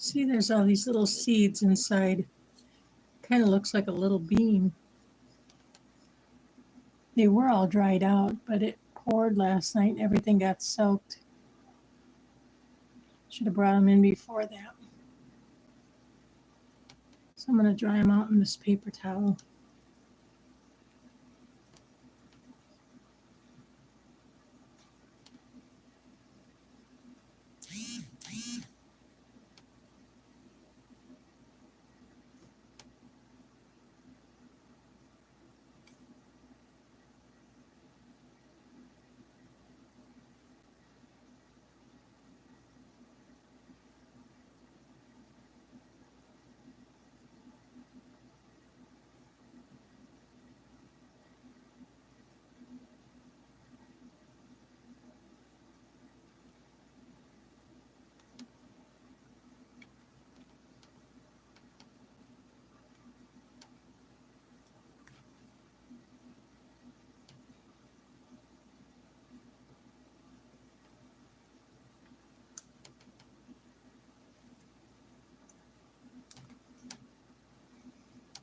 See, there's all these little seeds inside. Kind of looks like a little bean. They were all dried out, but it poured last night and everything got soaked. Should have brought them in before that. So I'm going to dry them out in this paper towel.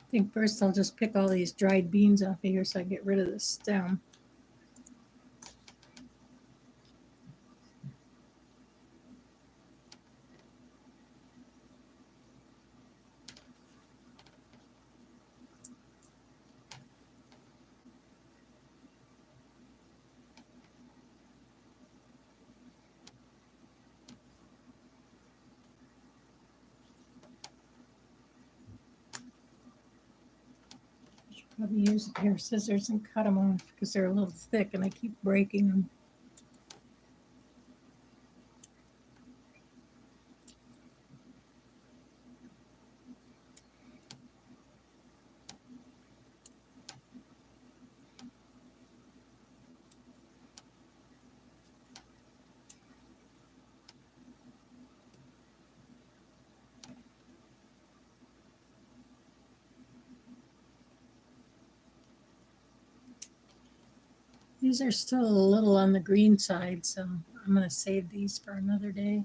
I think first I'll just pick all these dried beans off of here so I get rid of the stem. Probably use a pair of scissors and cut them off because they're a little thick and I keep breaking them. These are still a little on the green side, so I'm going to save these for another day.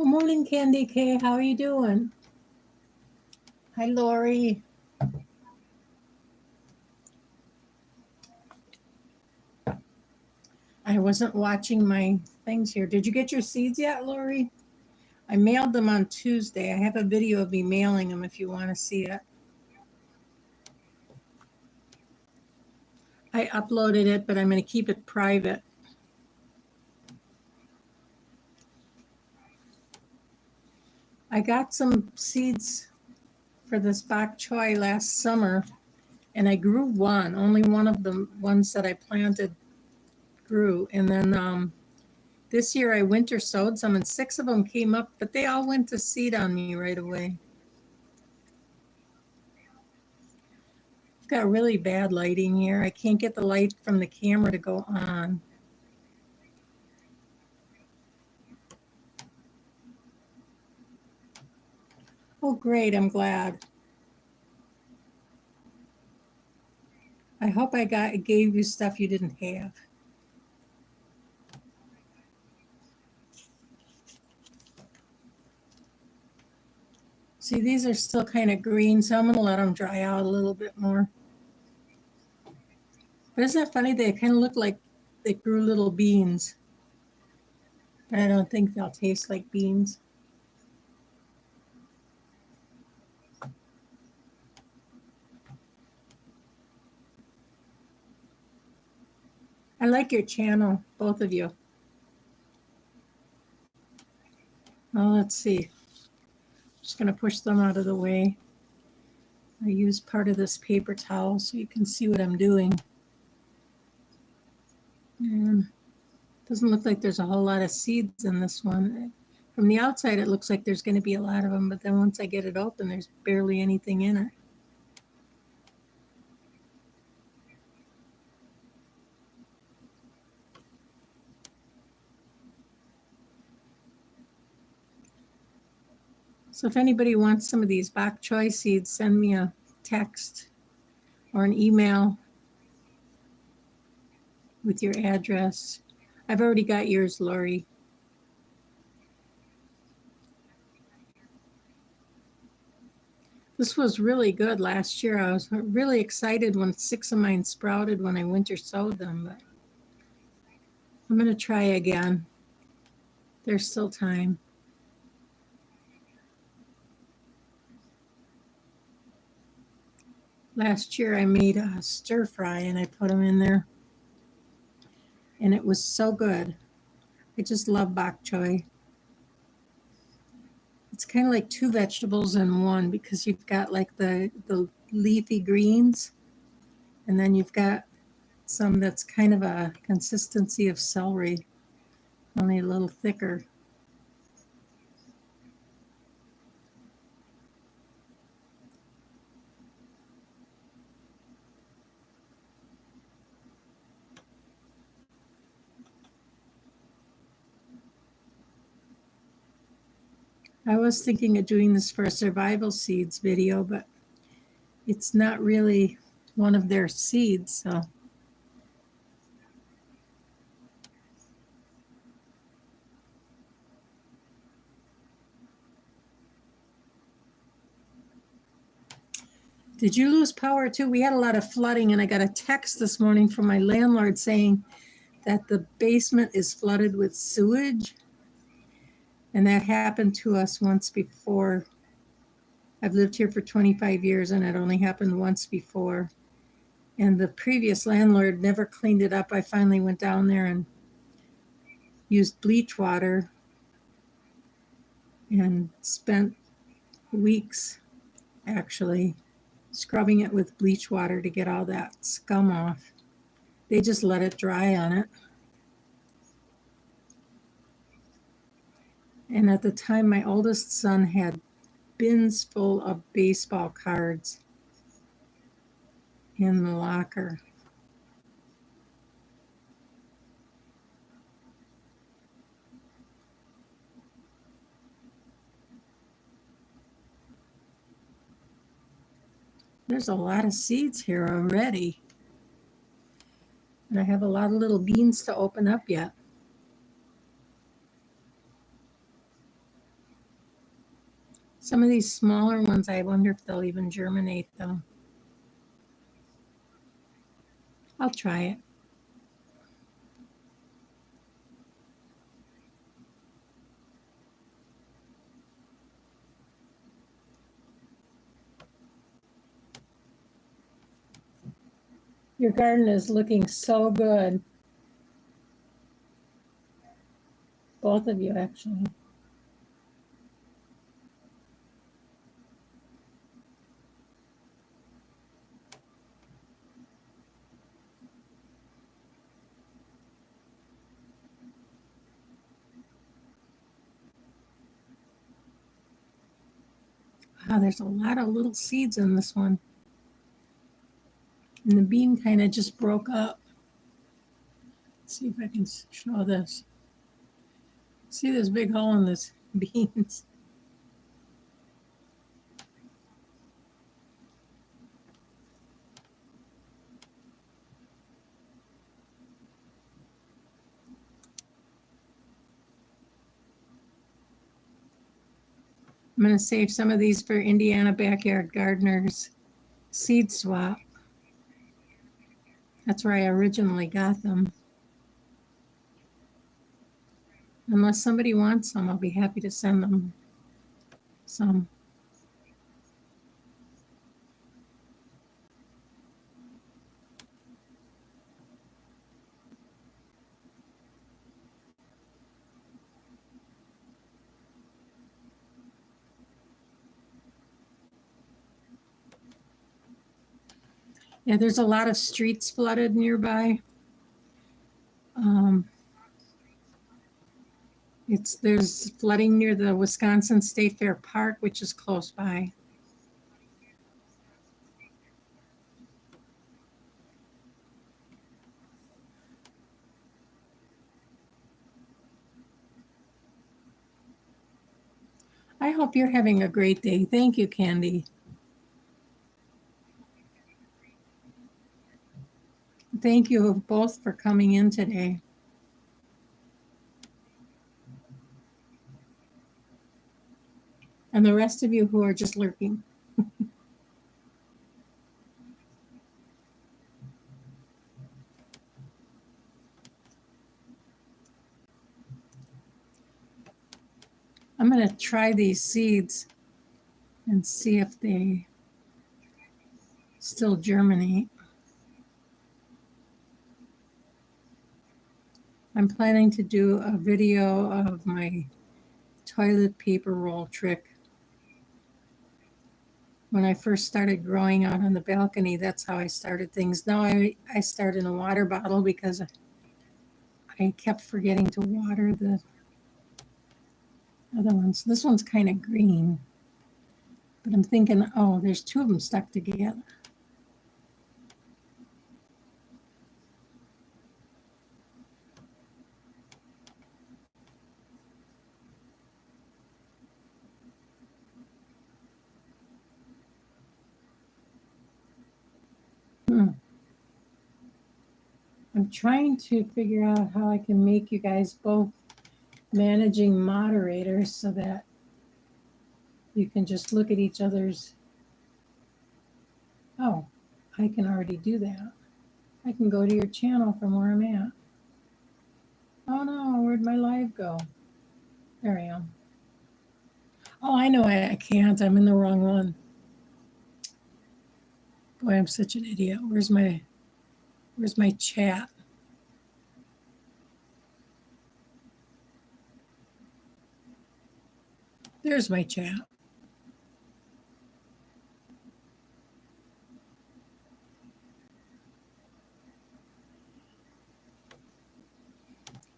Good morning, Candy K. How are you doing? Hi, Lori. I wasn't watching my things here. Did you get your seeds yet, Lori? I mailed them on Tuesday. I have a video of me mailing them if you want to see it. I uploaded it, but I'm going to keep it private. I got some seeds for this bok choy last summer, and I grew one. Only one of the ones that I planted grew. And then this year I winter sowed some, and 6 of them came up, but they all went to seed on me right away. I've got really bad lighting here. I can't get the light from the camera to go on. Oh, great. I'm glad. I hope I gave you stuff you didn't have. See, these are still kind of green, so I'm going to let them dry out a little bit more. But isn't it funny? They kind of look like they grew little beans. But I don't think they'll taste like beans. I like your channel, both of you. Oh, let's see. I'm just going to push them out of the way. I use part of this paper towel so you can see what I'm doing. And it doesn't look like there's a whole lot of seeds in this one. From the outside, it looks like there's going to be a lot of them, but then once I get it open, there's barely anything in it. So if anybody wants some of these bok choy seeds, send me a text or an email with your address. I've already got yours, Lori. This was really good last year. I was really excited when 6 of mine sprouted when I winter sowed them, but I'm going to try again. There's still time. Last year I made a stir fry and I put them in there, and it was so good. I just love bok choy. It's kind of like 2 vegetables in one because you've got like the leafy greens, and then you've got some that's kind of a consistency of celery, only a little thicker. I was thinking of doing this for a survival seeds video, but it's not really one of their seeds, so. Did you lose power too? We had a lot of flooding, and I got a text this morning from my landlord saying that the basement is flooded with sewage. And that happened to us once before. I've lived here for 25 years, and it only happened once before. And the previous landlord never cleaned it up. I finally went down there and used bleach water and spent weeks actually scrubbing it with bleach water to get all that scum off. They just let it dry on it. And at the time, my oldest son had bins full of baseball cards in the locker. There's a lot of seeds here already. And I have a lot of little beans to open up yet. Some of these smaller ones, I wonder if they'll even germinate though. I'll try it. Your garden is looking so good. Both of you, actually. Wow, there's a lot of little seeds in this one. And the bean kind of just broke up. Let's see if I can show this. See this big hole in this beans? I'm going to save some of these for Indiana Backyard Gardeners seed swap. That's where I originally got them. Unless somebody wants some, I'll be happy to send them some. Yeah, there's a lot of streets flooded nearby. There's flooding near the Wisconsin State Fair Park, which is close by. I hope you're having a great day. Thank you, Candy. Thank you both for coming in today. And the rest of you who are just lurking. I'm going to try these seeds and see if they still germinate. I'm planning to do a video of my toilet paper roll trick. When I first started growing out on the balcony, that's how I started things. Now I start in a water bottle because I kept forgetting to water the other ones. This one's kind of green, but I'm thinking, oh, there's two of them stuck together. I'm trying to figure out how I can make you guys both managing moderators so that you can just look at each other's. Oh, I can already do that. I can go to your channel from where I'm at. Oh no, where'd my live go? There I am. Oh, I know I can't. I'm in the wrong one. Boy, I'm such an idiot. Where's my chat? There's my chat.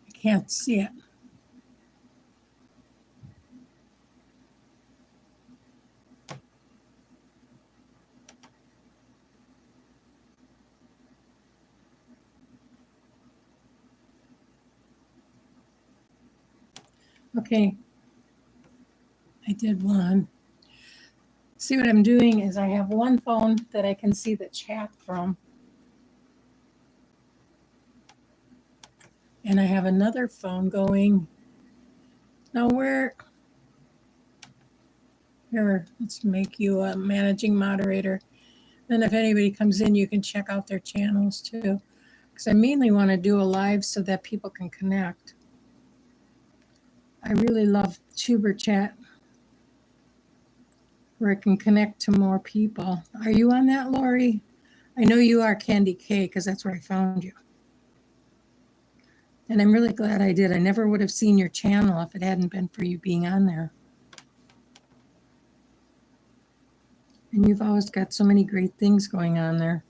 I can't see it. Okay, I did one. See what I'm doing is I have one phone that I can see the chat from. And I have another phone going. Now where Here, let's make you a managing moderator. Then if anybody comes in, you can check out their channels too. Because I mainly want to do a live so that people can connect. I really love Tuber Chat where I can connect to more people. Are you on that, Lori? I know you are, Candy K, because that's where I found you. And I'm really glad I did. I never would have seen your channel if it hadn't been for you being on there. And you've always got so many great things going on there.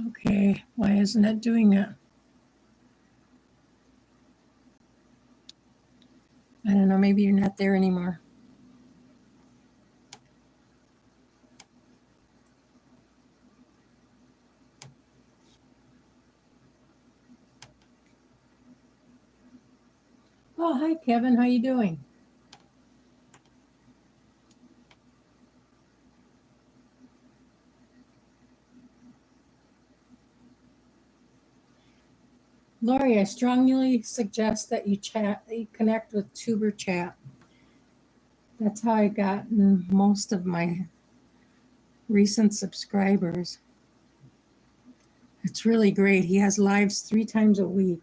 Okay, why isn't it doing it? I don't know, maybe you're not there anymore. Oh, hi, Kevin. How you doing? Lori, I strongly suggest that you connect with Tuber Chat. That's how I gotten most of my recent subscribers. It's really great. He has lives 3 times a week.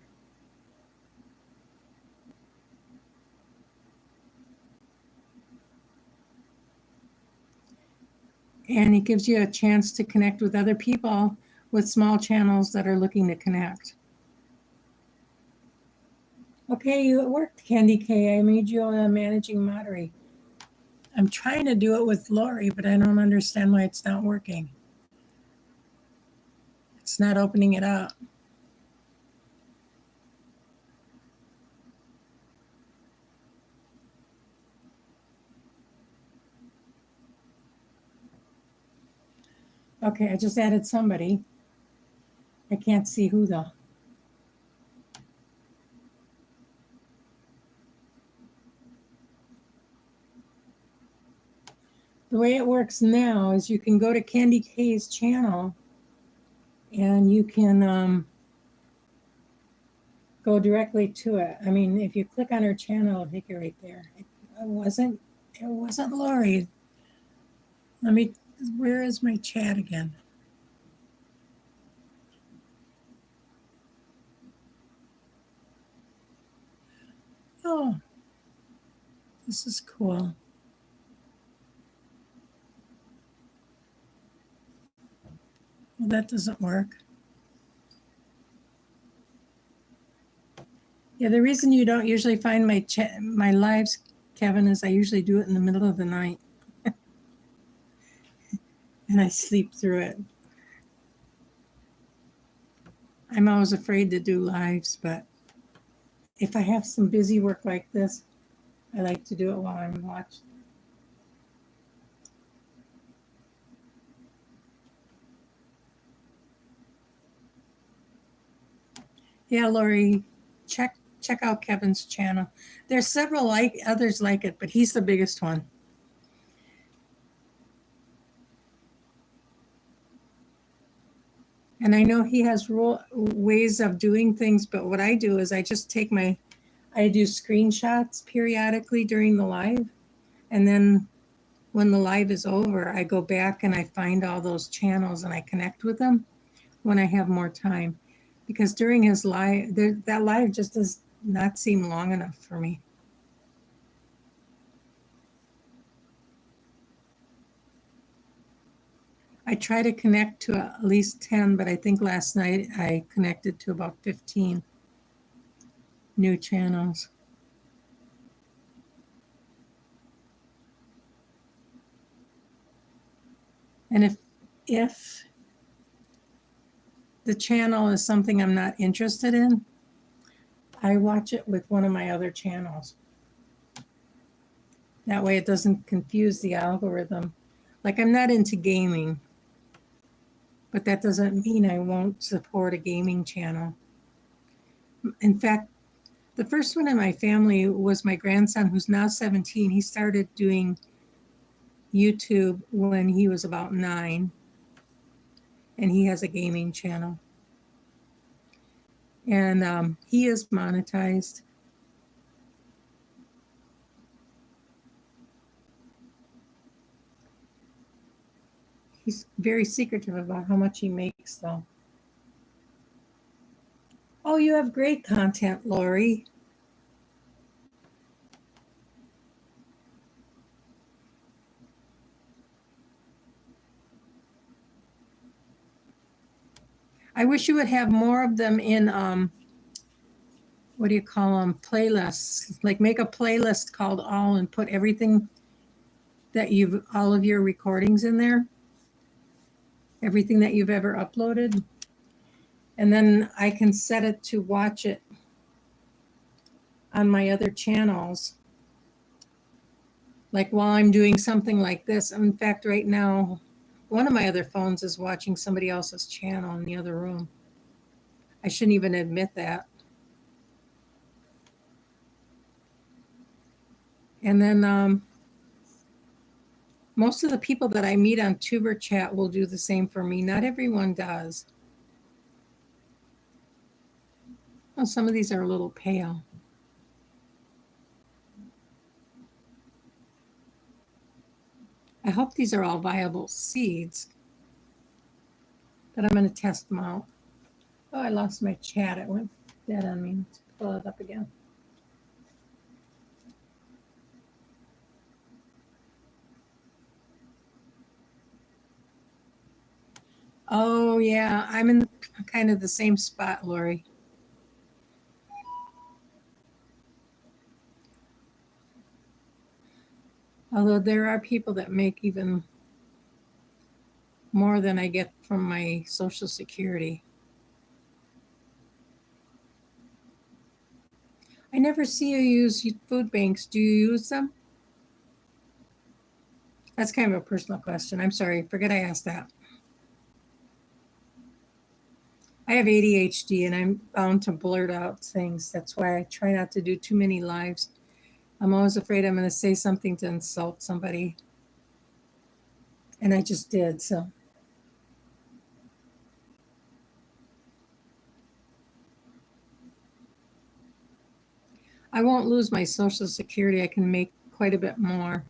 And it gives you a chance to connect with other people with small channels that are looking to connect. Okay, it worked, Candy K. I made you a managing moderator. I'm trying to do it with Lori, but I don't understand why it's not working. It's not opening it up. Okay, I just added somebody. I can't see who though. The way it works now is you can go to Candy K's channel and you can go directly to it. I mean, if you click on her channel, it'll take you right there. It wasn't Lori. Where is my chat again? Oh, this is cool. Well, that doesn't work. Yeah, the reason you don't usually find my lives, Kevin, is I usually do it in the middle of the night. And I sleep through it. I'm always afraid to do lives, but if I have some busy work like this, I like to do it while I'm watching. Yeah, Lori, check out Kevin's channel. There's several others like it, but he's the biggest one. And I know he has ways of doing things, but what I do is I just I do screenshots periodically during the live. And then when the live is over, I go back and I find all those channels and I connect with them when I have more time. Because during his live, that live just does not seem long enough for me. I try to connect to at least 10, but I think last night I connected to about 15 new channels. And if the channel is something I'm not interested in, I watch it with one of my other channels. That way it doesn't confuse the algorithm. Like, I'm not into gaming, but that doesn't mean I won't support a gaming channel. In fact, The first one in my family was my grandson, who's now 17. He started doing YouTube when he was about 9, and he has a gaming channel. And he is monetized. He's very secretive about how much he makes, though. Oh, you have great content, Lori. I wish you would have more of them in, what do you call them, playlists. Like make a playlist called All and put everything that all of your recordings in there. Everything that you've ever uploaded. And then I can set it to watch it on my other channels. Like while I'm doing something like this. In fact, right now, one of my other phones is watching somebody else's channel in the other room. I shouldn't even admit that. And then most of the people that I meet on Tuber Chat will do the same for me. Not everyone does. Oh, some of these are a little pale. I hope these are all viable seeds, but I'm going to test them out. Oh, I lost my chat. It went dead on me. Let's pull it up again. Oh, yeah. I'm in kind of the same spot, Lori. Although there are people that make even more than I get from my Social Security. I never see you use food banks. Do you use them? That's kind of a personal question. I'm sorry. Forget I asked that. I have ADHD and I'm bound to blurt out things. That's why I try not to do too many lives. I'm always afraid I'm going to say something to insult somebody. And I just did, so. I won't lose my Social Security. I can make quite a bit more.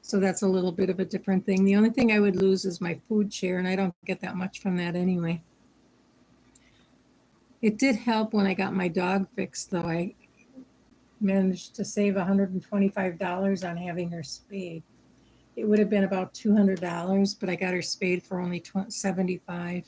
So that's a little bit of a different thing. The only thing I would lose is my food share, and I don't get that much from that anyway. It did help when I got my dog fixed, though. I managed to save $125 on having her spayed. It would have been about $200, but I got her spayed for only $75.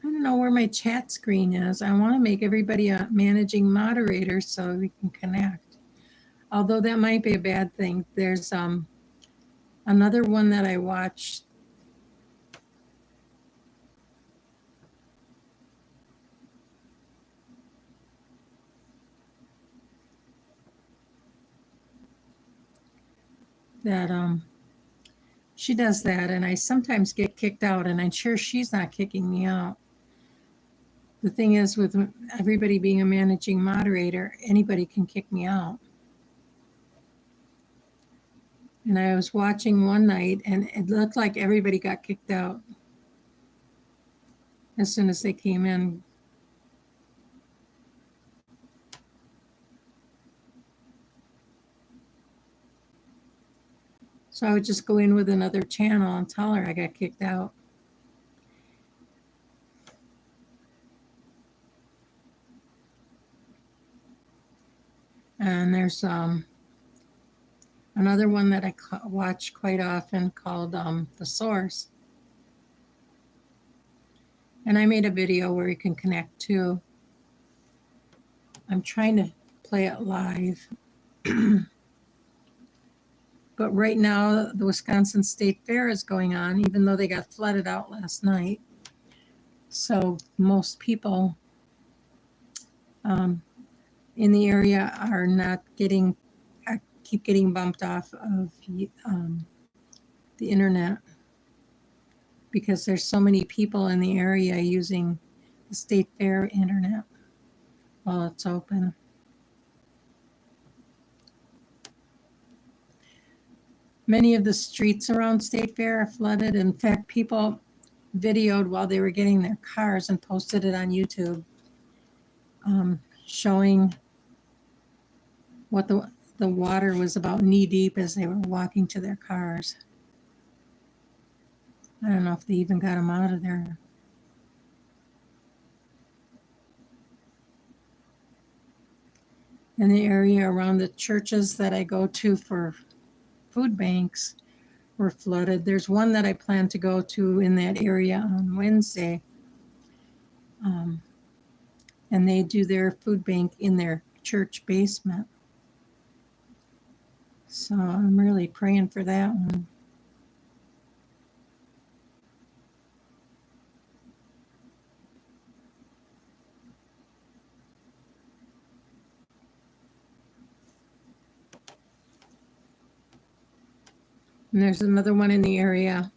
I don't know where my chat screen is. I want to make everybody a managing moderator so we can connect. Although that might be a bad thing. There's another one that I watched. That she does that, and I sometimes get kicked out, and I'm sure she's not kicking me out. The thing is, with everybody being a managing moderator, anybody can kick me out. And I was watching one night, and it looked like everybody got kicked out as soon as they came in. So I would just go in with another channel and tell her I got kicked out. And there's another one that I watch quite often called The Source. And I made a video where you can connect too. I'm trying to play it live. But right now, the Wisconsin State Fair is going on, even though they got flooded out last night. So most people in the area are not getting, keep getting bumped off of the internet because there's so many people in the area using the State Fair internet while it's open. Many of the streets around State Fair are flooded. In fact, people videoed while they were getting their cars and posted it on YouTube, showing what the water was about knee deep as they were walking to their cars. I don't know if they even got them out of there. In the area around the churches that I go to for food banks were flooded. There's one that I plan to go to in that area on Wednesday. And they do their food bank in their church basement. So I'm really praying for that one. And there's another one in the area,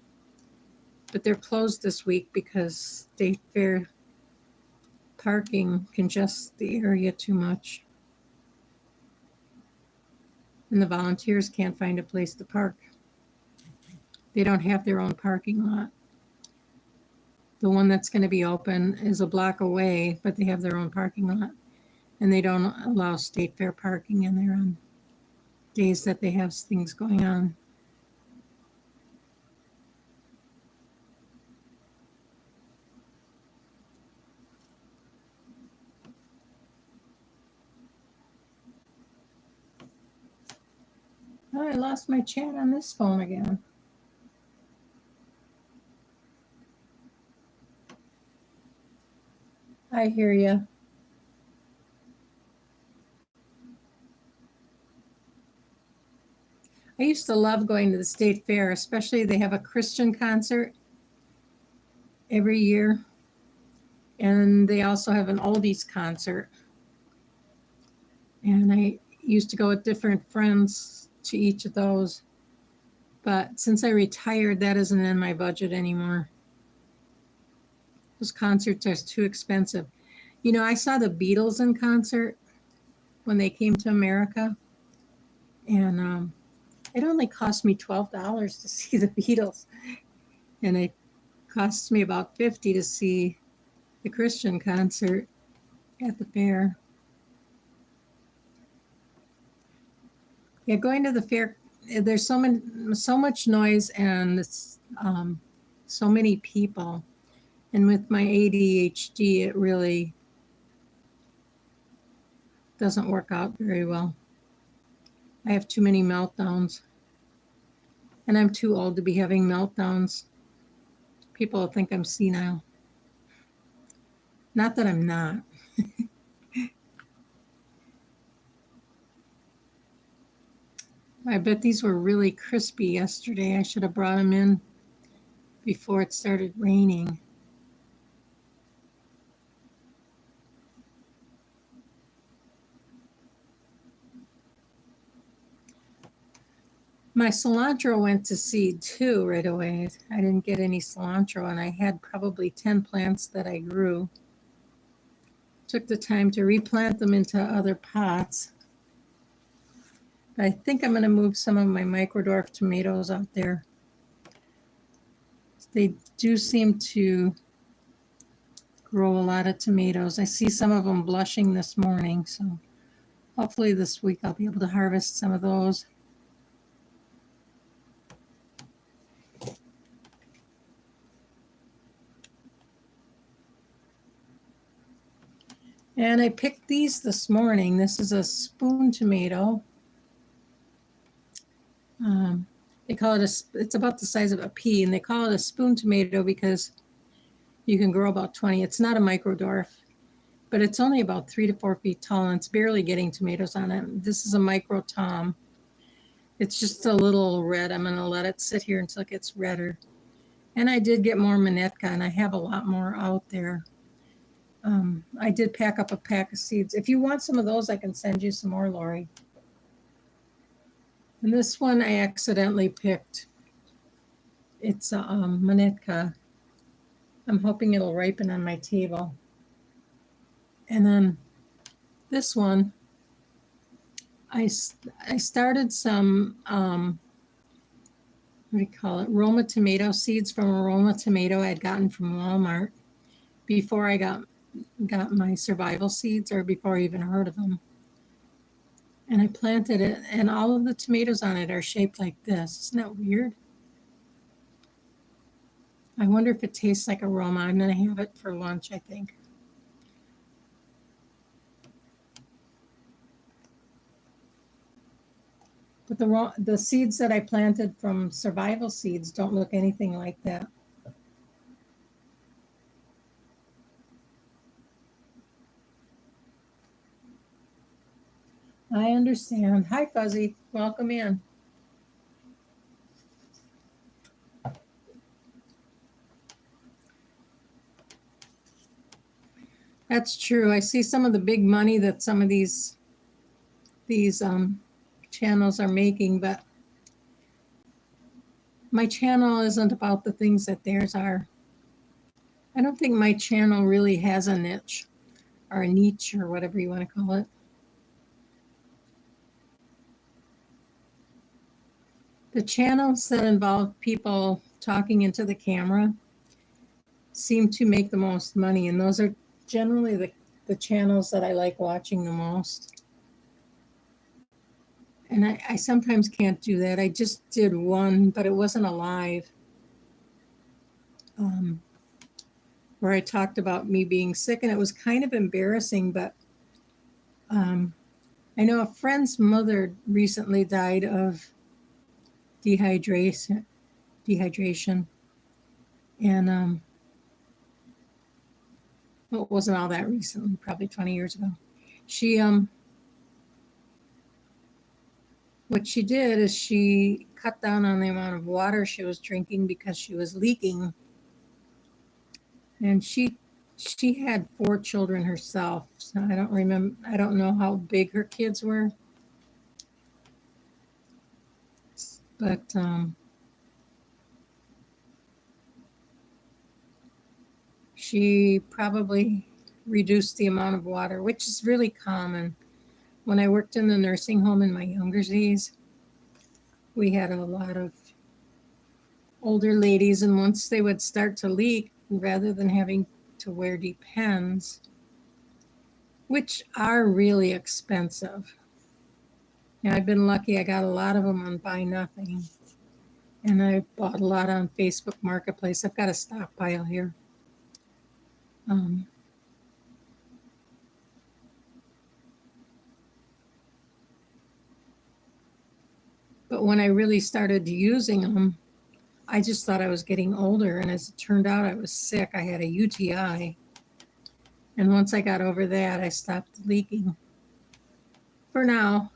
but they're closed this week because State Fair parking congests the area too much. And the volunteers can't find a place to park. They don't have their own parking lot. The one that's going to be open is a block away, but they have their own parking lot. And they don't allow State Fair parking in there on days that they have things going on. Oh, I lost my chat on this phone again. I hear you. I used to love going to the State Fair, especially they have a Christian concert every year. And they also have an oldies concert. And I used to go with different friends to each of those. But since I retired, that isn't in my budget anymore. Those concerts are too expensive. You know, I saw the Beatles in concert when they came to America. And it only cost me $12 to see the Beatles. And it costs me about $50 to see the Christian concert at the fair. Yeah, going to the fair, there's so much noise and it's, so many people. And with my ADHD, it really doesn't work out very well. I have too many meltdowns. And I'm too old to be having meltdowns. People think I'm senile. Not that I'm not. I bet these were really crispy yesterday. I should have brought them in before it started raining. My cilantro went to seed too right away. I didn't get any cilantro and I had probably 10 plants that I grew. Took the time to replant them into other pots. But I think I'm going to move some of my microdwarf tomatoes out there. They do seem to grow a lot of tomatoes. I see some of them blushing this morning, so hopefully this week I'll be able to harvest some of those. And I picked these this morning. This is a spoon tomato. They call it it's about the size of a pea, and they call it a spoon tomato because you can grow about 20. It's not a microdwarf, but it's only about 3 to 4 feet tall and it's barely getting tomatoes on it. This is a micro tom. It's just a little red. I'm going to let it sit here until it gets redder. And I did get more Manetka, and I have a lot more out there. I did pack up a pack of seeds. If you want some of those, I can send you some more, Lori. And this one I accidentally picked. It's a Manetka. I'm hoping it'll ripen on my table. And then this one, I started some, what do you call it, Roma tomato seeds from a Roma tomato I'd gotten from Walmart before I got my survival seeds, or before I even heard of them. And I planted it, and all of the tomatoes on it are shaped like this. Isn't that weird? I wonder if it tastes like a Roma. I'm going to have it for lunch, I think. But the seeds that I planted from survival seeds don't look anything like that. I understand. Hi, Fuzzy. Welcome in. That's true. I see some of the big money that some of these channels are making, but my channel isn't about the things that theirs are. I don't think my channel really has a niche, or a niche, or whatever you want to call it. The channels that involve people talking into the camera seem to make the most money, and those are generally the channels that I like watching the most. And I sometimes can't do that. I just did one, but it wasn't a live, where I talked about me being sick, and it was kind of embarrassing, but I know a friend's mother recently died of dehydration, and well, it wasn't all that recently, probably 20 years ago. She what she did is she cut down on the amount of water she was drinking because she was leaking. And she had 4 children herself. So I don't know how big her kids were. But she probably reduced the amount of water, which is really common. When I worked in the nursing home in my younger days, we had a lot of older ladies, and once they would start to leak, rather than having to wear Depends, which are really expensive. Now, I've been lucky. I got a lot of them on Buy Nothing, and I bought a lot on Facebook Marketplace. I've got a stockpile here. But when I really started using them, I just thought I was getting older. And as it turned out, I was sick. I had a UTI. And once I got over that, I stopped leaking. For now.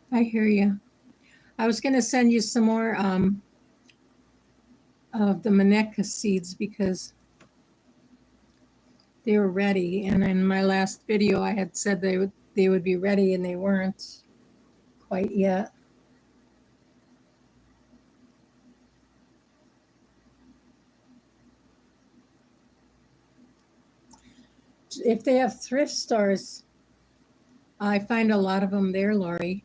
I hear you. I was going to send you some more of the Manetka seeds because they were ready. And in my last video, I had said they would be ready, and they weren't quite yet. If they have thrift stores, I find a lot of them there, Lori.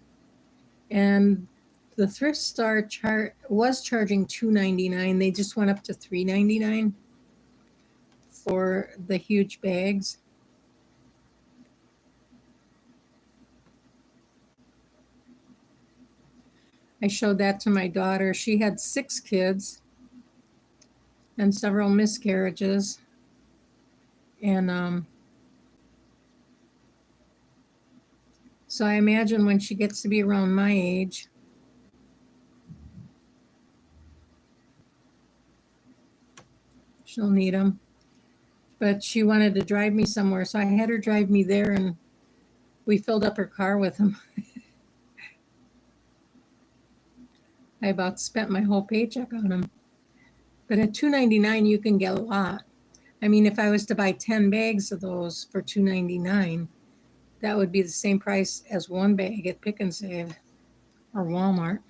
And the thrift store was charging $2.99. They just went up to $3.99 for the huge bags. I showed that to my daughter. She had 6 kids and several miscarriages. And so I imagine when she gets to be around my age, she'll need them. But she wanted to drive me somewhere, so I had her drive me there, and we filled up her car with them. I about spent my whole paycheck on them. But at $2.99, you can get a lot. I mean, if I was to buy 10 bags of those for $2.99, that would be the same price as one bag at Pick and Save or Walmart.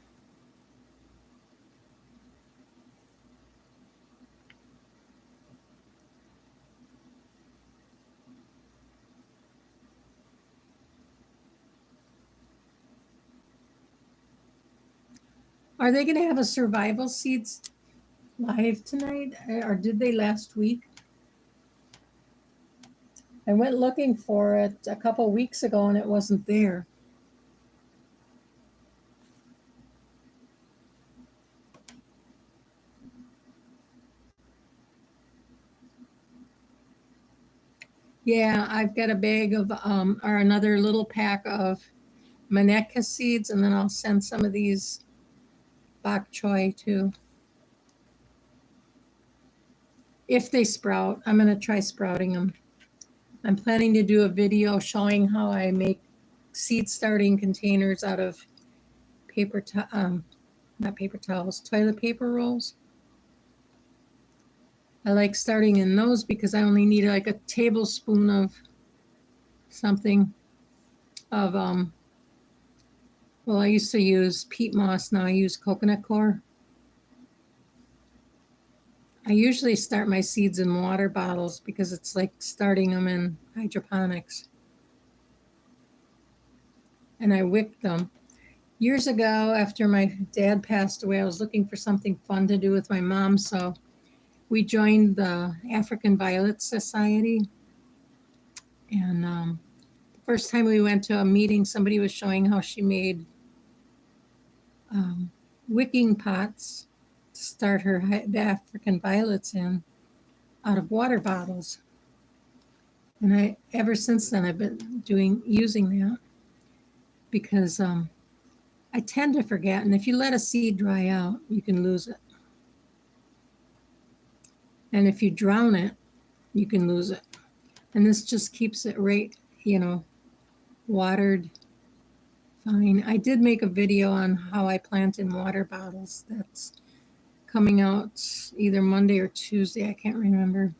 Are they going to have a survival seeds live tonight, or did they last week? I went looking for it a couple weeks ago and it wasn't there. Yeah, I've got a bag of, or another little pack of Maneka seeds, and then I'll send some of these bok choy too. If they sprout, I'm going to try sprouting them. I'm planning to do a video showing how I make seed starting containers out of not paper towels, toilet paper rolls. I like starting in those because I only need like a tablespoon of something of, well, I used to use peat moss, now I use coconut coir. I usually start my seeds in water bottles because it's like starting them in hydroponics. And I wick them. Years ago, after my dad passed away, I was looking for something fun to do with my mom, so we joined the African Violet Society. And the first time we went to a meeting, somebody was showing how she made wicking pots to start the African violets in out of water bottles. And ever since then, I've been using that because I tend to forget. And if you let a seed dry out, you can lose it. And if you drown it, you can lose it. And this just keeps it watered fine. I did make a video on how I plant in water bottles. That's coming out either Monday or Tuesday. I can't remember.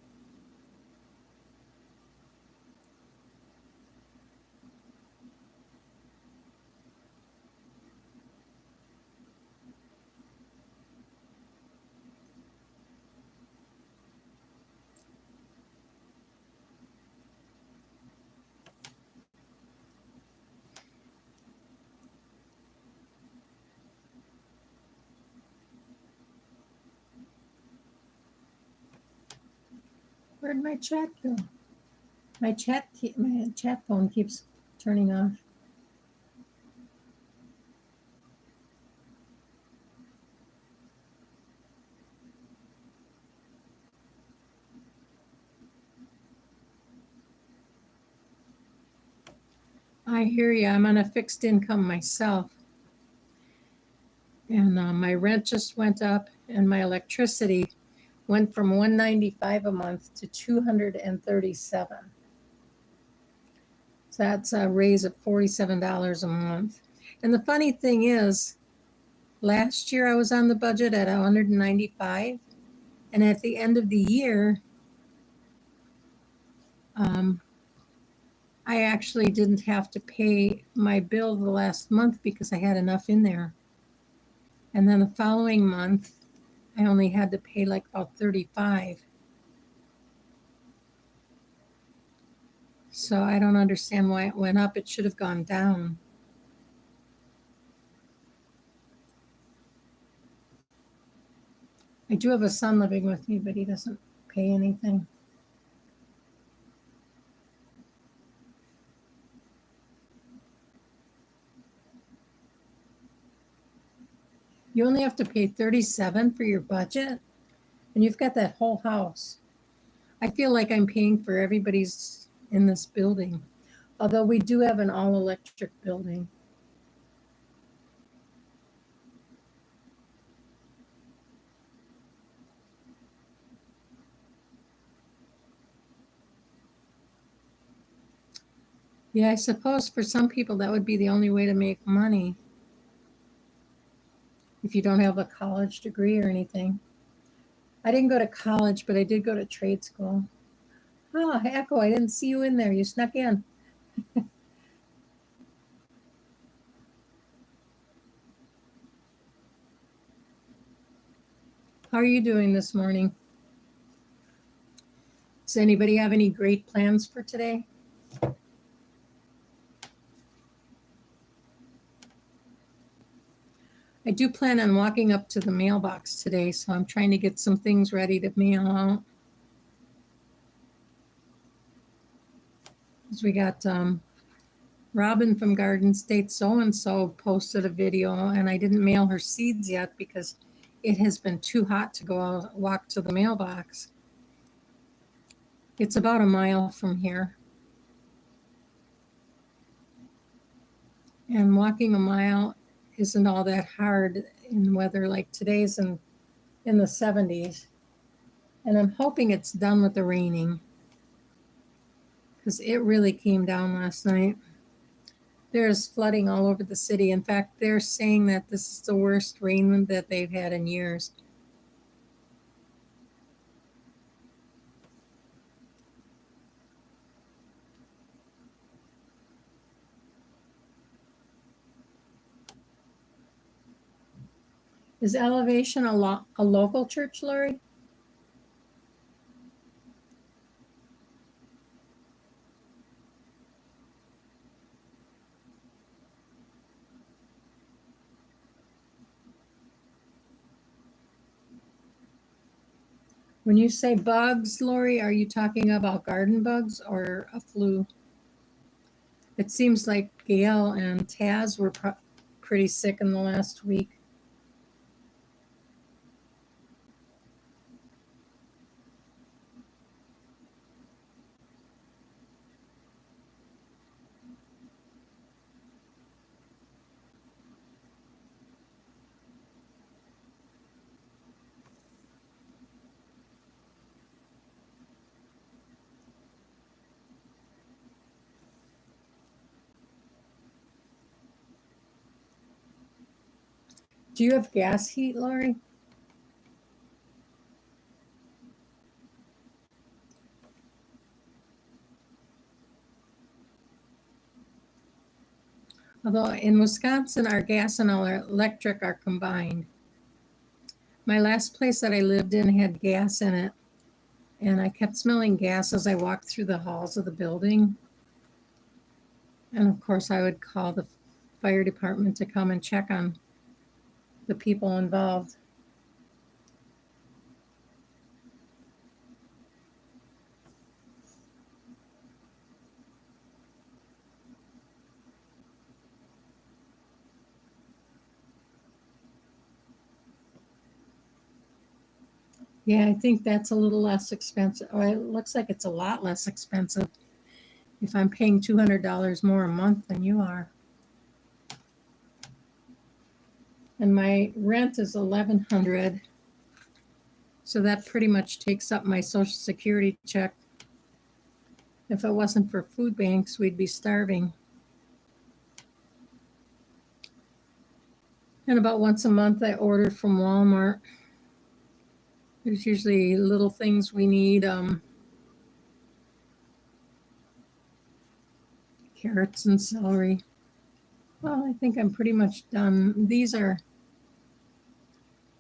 Where'd my chat go? My chat phone keeps turning off. I hear you. I'm on a fixed income myself. And my rent just went up, and my electricity went from $195 a month to $237. So that's a raise of $47 a month. And the funny thing is, last year I was on the budget at $195, and at the end of the year, I actually didn't have to pay my bill the last month because I had enough in there. And then the following month, I only had to pay like about $35. So I don't understand why it went up. It should have gone down. I do have a son living with me, but he doesn't pay anything. You only have to pay $37 for your budget, and you've got that whole house. I feel like I'm paying for everybody's in this building, although we do have an all-electric building. Yeah, I suppose for some people that would be the only way to make money if you don't have a college degree or anything. I didn't go to college, but I did go to trade school. Oh, Echo, I didn't see you in there. You snuck in. How are you doing this morning? Does anybody have any great plans for today? I do plan on walking up to the mailbox today, so I'm trying to get some things ready to mail out. Because we got Robin from Garden State So-and-so posted a video, and I didn't mail her seeds yet because it has been too hot to go out, walk to the mailbox. It's about a mile from here. And walking a mile isn't all that hard in weather like today's in the 70s. And I'm hoping it's done with the raining because it really came down last night. There's flooding all over the city. In fact, they're saying that this is the worst rain that they've had in years. Is Elevation a local church, Lori? When you say bugs, Lori, are you talking about garden bugs or a flu? It seems like Gail and Taz were pretty sick in the last week. Do you have gas heat, Lori? Although in Wisconsin, our gas and our electric are combined. My last place that I lived in had gas in it, and I kept smelling gas as I walked through the halls of the building. And of course, I would call the fire department to come and check on the people involved. Yeah, I think that's a little less expensive. Or it looks like it's a lot less expensive if I'm paying $200 more a month than you are. And my rent is $1,100. So that pretty much takes up my Social Security check. If it wasn't for food banks, we'd be starving. And about once a month, I order from Walmart. There's usually little things we need, carrots and celery. Well, I think I'm pretty much done. These are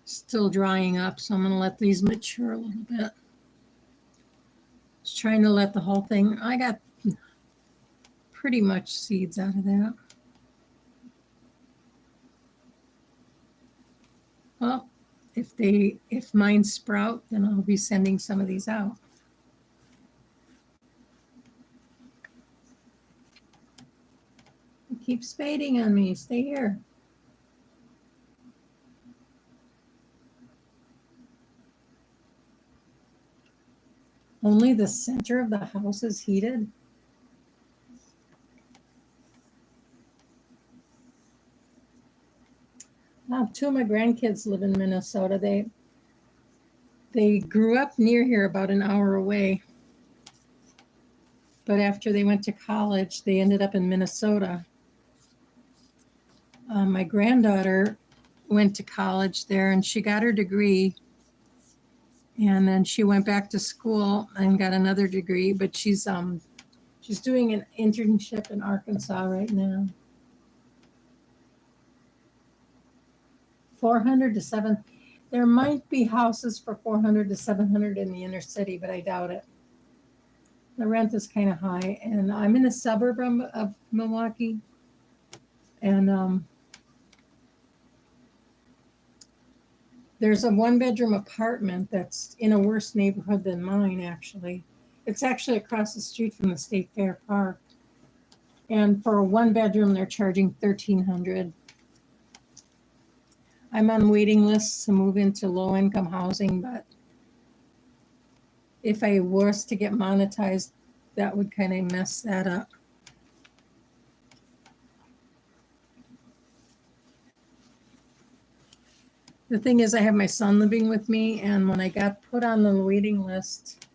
still drying up, so I'm going to let these mature a little bit. Just trying to let the whole thing, I got pretty much seeds out of that. Well, if mine sprout, then I'll be sending some of these out. It keeps fading on me. Stay here. Only the center of the house is heated? Two of my grandkids live in Minnesota. They grew up near here, about an hour away. But after they went to college, they ended up in Minnesota. My granddaughter went to college there and she got her degree. And then she went back to school and got another degree, but she's doing an internship in Arkansas right now. 400 to 7. There might be houses for 400 to 700 in the inner city, but I doubt it. The rent is kind of high, and I'm in a suburb of Milwaukee, and there's a one-bedroom apartment that's in a worse neighborhood than mine, actually. It's actually across the street from the State Fair Park. And for a one-bedroom, they're charging $1,300. I'm on waiting lists to move into low-income housing, but if I was to get monetized, that would kind of mess that up. The thing is, I have my son living with me, and when I got put on the waiting list,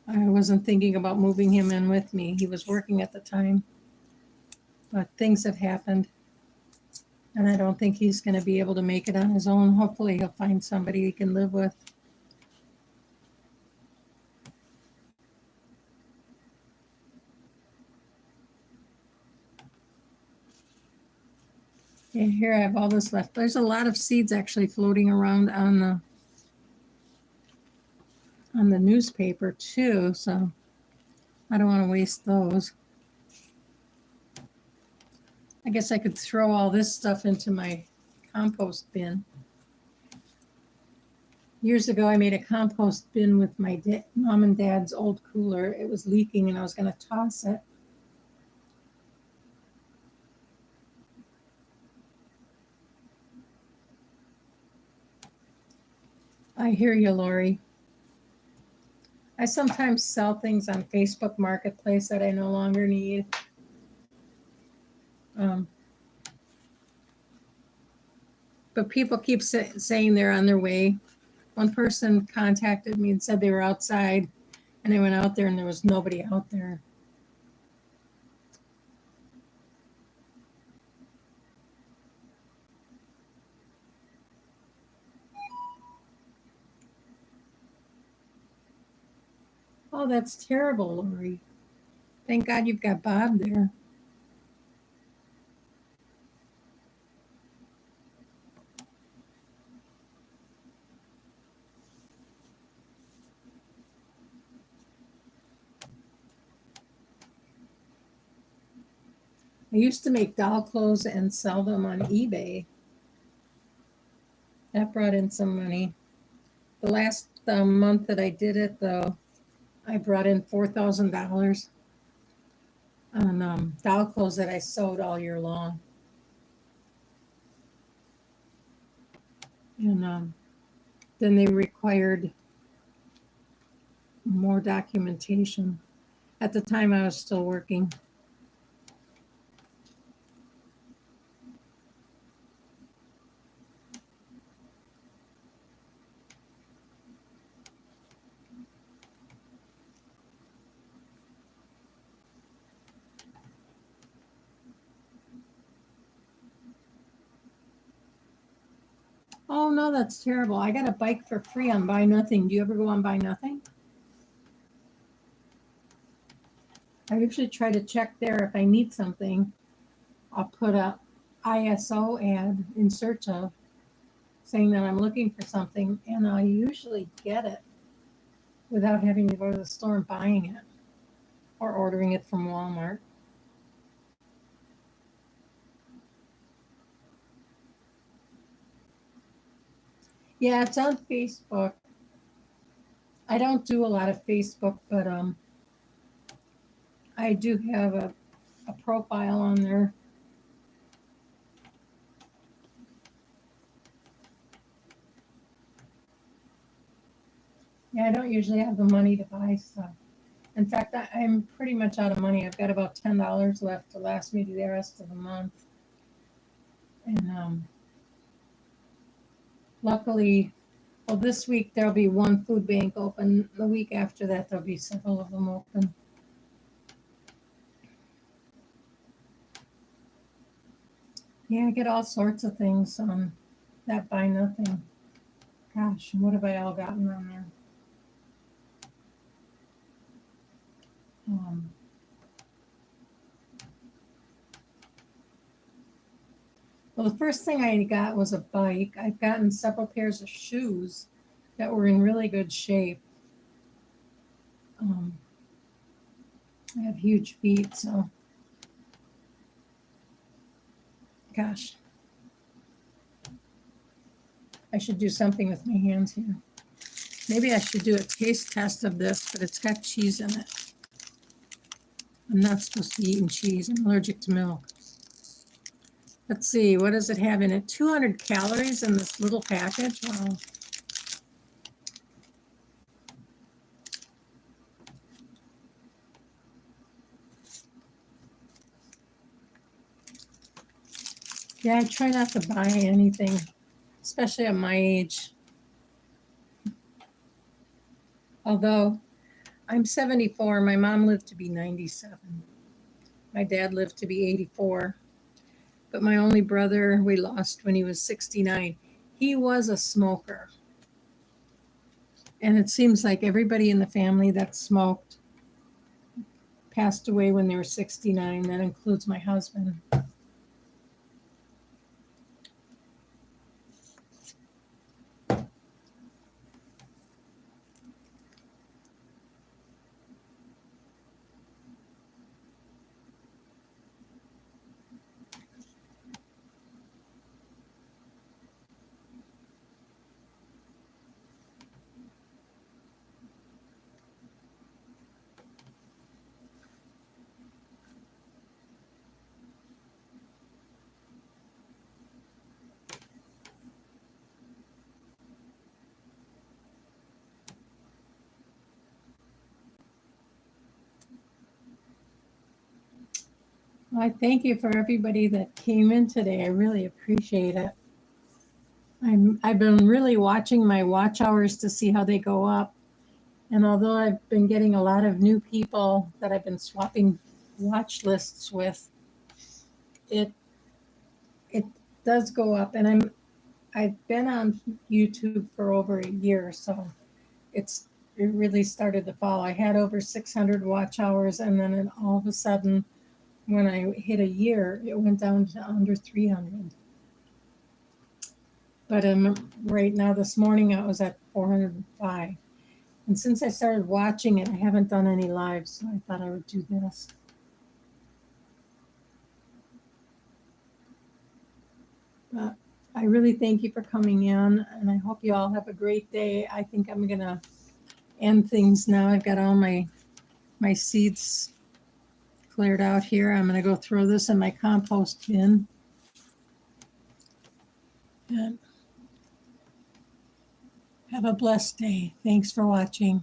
I wasn't thinking about moving him in with me. He was working at the time, but things have happened, and I don't think he's going to be able to make it on his own. Hopefully he'll find somebody he can live with. Yeah, here I have all this left. There's a lot of seeds actually floating around on the newspaper too, so I don't want to waste those. I guess I could throw all this stuff into my compost bin. Years ago, I made a compost bin with my mom and dad's old cooler. It was leaking and I was going to toss it. I hear you, Lori. I sometimes sell things on Facebook Marketplace that I no longer need. But people keep saying they're on their way. One person contacted me and said they were outside, and I went out there and there was nobody out there. Oh, that's terrible, Lori. Thank God you've got Bob there. I used to make doll clothes and sell them on eBay. That brought in some money. The last month that I did it, though, I brought in $4,000 on doll clothes that I sewed all year long. And then they required more documentation. At the time, I was still working. Oh, no, that's terrible. I got a bike for free on Buy Nothing. Do you ever go on Buy Nothing? I usually try to check there if I need something. I'll put a ISO ad in search of saying that I'm looking for something, and I'll usually get it without having to go to the store and buying it or ordering it from Walmart. Yeah, it's on Facebook. I don't do a lot of Facebook, but I do have a profile on there. Yeah, I don't usually have the money to buy stuff. In fact, I'm pretty much out of money. I've got about $10 left to last me to the rest of the month. And luckily, well, this week there'll be one food bank open. The week after that, there'll be several of them open. Yeah, I get all sorts of things that buy nothing. Gosh, what have I all gotten on there? Well, the first thing I got was a bike. I've gotten several pairs of shoes that were in really good shape. I have huge feet, so gosh, I should do something with my hands here. Maybe I should do a taste test of this, but it's got cheese in it. I'm not supposed to be eating cheese. I'm allergic to milk. Let's see, what does it have in it? 200 calories in this little package. Wow. Yeah, I try not to buy anything, especially at my age. Although I'm 74, my mom lived to be 97. My dad lived to be 84. But my only brother we lost when he was 69. He was a smoker. And it seems like everybody in the family that smoked passed away when they were 69. That includes my husband. Well, I thank you for everybody that came in today. I really appreciate it. I've been really watching my watch hours to see how they go up. And although I've been getting a lot of new people that I've been swapping watch lists with, it does go up. And I've been on YouTube for over a year, so it really started to fall. I had over 600 watch hours, and then all of a sudden, when I hit a year, it went down to under 300. But right now, this morning, I was at 405. And since I started watching it, I haven't done any lives, so I thought I would do this. But I really thank you for coming in, and I hope you all have a great day. I think I'm going to end things now. I've got all my seeds cleared out here. I'm going to go throw this in my compost bin. And have a blessed day. Thanks for watching.